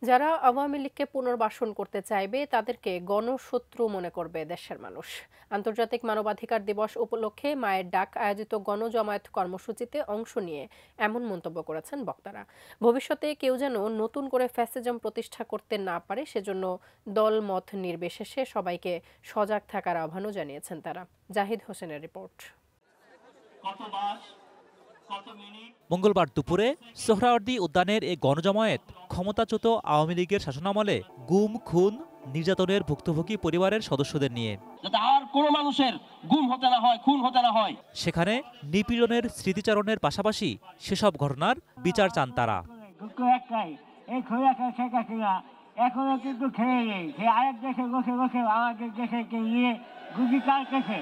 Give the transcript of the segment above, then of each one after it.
যারা আওয়ামী লীগকে পুনর্বাসন করতে চাইবে তাদেরকে গণশত্রু মনে করবে দেশের মানুষ। আন্তর্জাতিক মানবাধিকার দিবস উপলক্ষে মায়ের ডাক আয়োজিত গণজমায়েত কর্মসূচিতে অংশ নিয়ে এমন মন্তব্য করেছেন বক্তারা। ভবিষ্যতে কেউ যেন নতুন করে ফ্যাসিজম প্রতিষ্ঠা করতে না পারে সেজন্য দল মত নির্বিশেষে সবাইকে সজাগ থাকার আহ্বানও জানিয়েছেন তারা। জাহিদ হোসেনের রিপোর্ট। মঙ্গলবার দুপুরে সোহরাওয়ার্দী উদ্যানের এই গণজমায়েত ক্ষমতাচ্যুত আওয়ামী লীগের শাসনামলে গুম, খুন, নির্যাতনের ভুক্তভোগী পরিবারের সদস্যদের নিয়ে, যাতে আর কোনো মানুষের গুম হতে না হয়, খুন হতে না হয়। সেখানে নিপীড়নের স্মৃতিচারণের পাশাপাশি সেসব ঘটনার বিচার চান তারা। এখনো কিন্তু খেয়ে নেই, আরেক দেশে বসে বসে আমাদের দেশে গিয়ে গুলি কাটতেছে।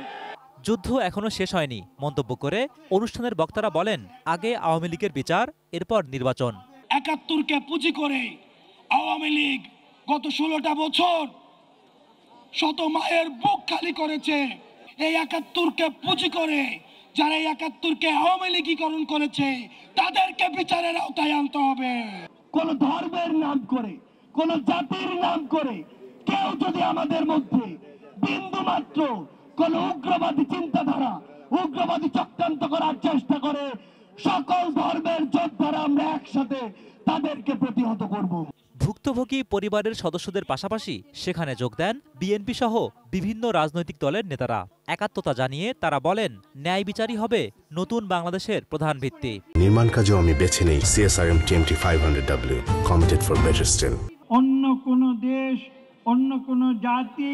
যুদ্ধ এখনো শেষ হয়নি মন্তব্য করে অনুষ্ঠানের বক্তারা বলেন, আগে আওয়ামী লীগের বিচার, এরপর নির্বাচন। ৭১কে পুঁজি করে আওয়ামী লীগ গত ১৬টা বছর শত মায়ের বুক খালি করেছে। এই ৭১কে পুঁজি করে যারা এই ৭১কে আওয়ামী লীগীকরণ করেছে তাদেরকে বিচারের আওতায় আনতে হবে। কোন ধর্মের নাম করে, কোন জাতির নাম করে কেউ যদি আমাদের মধ্যে বিন্দু মাত্র কোন উগ্রবাদী চিন্তাধারা, উগ্রবাদী চক্রান্ত করার চেষ্টা করে, সকল ধর্মের যোদ্ধারা আমরা একসাথে তাদেরকে প্রতিহত করব। ভুক্তভোগী পরিবারের সদস্যদের পাশাপাশি সেখানে যোগ দেন বিএনপি সহ বিভিন্ন রাজনৈতিক দলের নেতারা। একাত্মতা জানিয়ে তারা বলেন, ন্যায় বিচারই হবে নতুন বাংলাদেশের প্রধান ভিত্তি। নির্মাণ কাজেও আমি বেছে নেই CSRM TMT 500W, committed for better still। অন্য কোন দেশ, অন্য কোন জাতি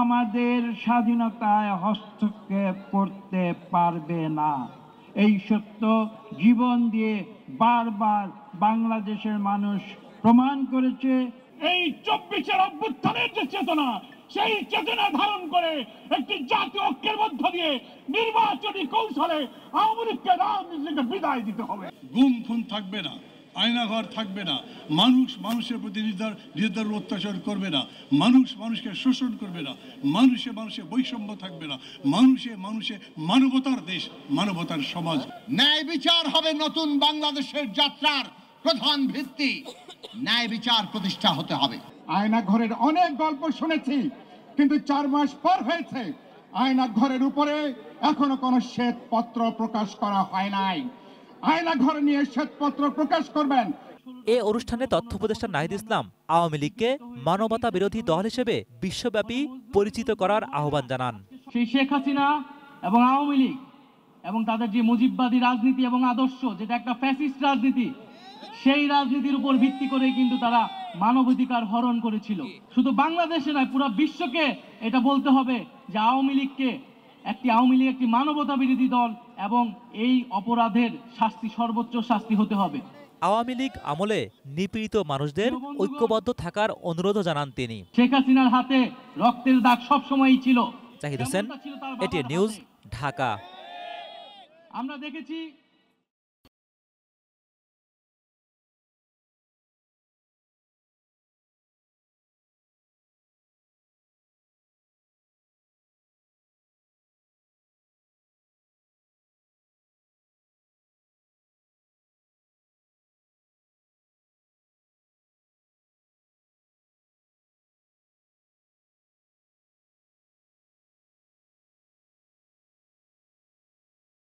আমাদের স্বাধীনতায় হস্তক্ষেপ করতে পারবে না। এই সত্য জীবন দিয়ে বারবার বাংলাদেশের মানুষ প্রমাণ করেছে। এই ২৪-এর অভ্যুত্থানের যে চেতনা, সেই চেতনা ধারণ করে একটি জাতীয় ঐক্যের মধ্য দিয়ে নির্বাচনী কৌশলে আওয়ামী লীগকে রাজনীতি থেকে বিদায় দিতে হবে। গুম খুন থাকবে না, আয়নাঘর থাকবে না, মানুষ মানুষের প্রতি নির্ধারণ অত্যাচার করবে না, মানুষ মানুষকে শোষণ করবে না, মানুষে মানুষে বৈষম্য থাকবে না, মানুষে মানুষে মানবতার দেশ, মানবতার সমাজ। ন্যায় বিচার হবে নতুন বাংলাদেশের যাত্রার প্রধান ভিত্তি। ন্যায় বিচার প্রতিষ্ঠা হতে হবে। আয়নাঘরের অনেক গল্প শুনেছি, কিন্তু ৪ মাস পর হয়েছে আয়নাঘরের উপরে এখনো কোনো শ্বেতপত্র প্রকাশ করা হয় নাই। আয়নাঘর নিয়ে শ্বেতপত্র প্রকাশ করবেন। এ অনুষ্ঠানে তথ্য উপদেষ্টা নাহিদ ইসলাম আওয়ামী লীগকে মানবতা বিরোধী দল হিসেবে বিশ্বব্যাপী পরিচিত করার আহ্বান জানান। সেই শেখ হাসিনা এবং আওয়ামী লীগ এবং তাদের যে মুজিববাদী রাজনীতি এবং আদর্শ, যেটা একটা ফ্যাসিস্ট রাজনীতি, সেই রাজনীতির উপর ভিত্তি করে কিন্তু তারা মানবাধিকার হরণ করেছিল। শুধু বাংলাদেশে নয়, পুরো বিশ্বকে এটা বলতে হবে যে আওয়ামী লীগ একটি মানবতা বিরোধী দল এবং এই অপরাধের শাস্তি, সর্বোচ্চ শাস্তি হতে হবে। আওয়ামী লীগ আমলে নিপীড়িত মানুষদের ঐক্যবদ্ধ থাকার অনুরোধ জানান তিনি। শেখ হাসিনার হাতে রক্তের দাগ সবসময়ই ছিল। Zahid Hossain, ATN news, Dhaka. আমরা দেখেছি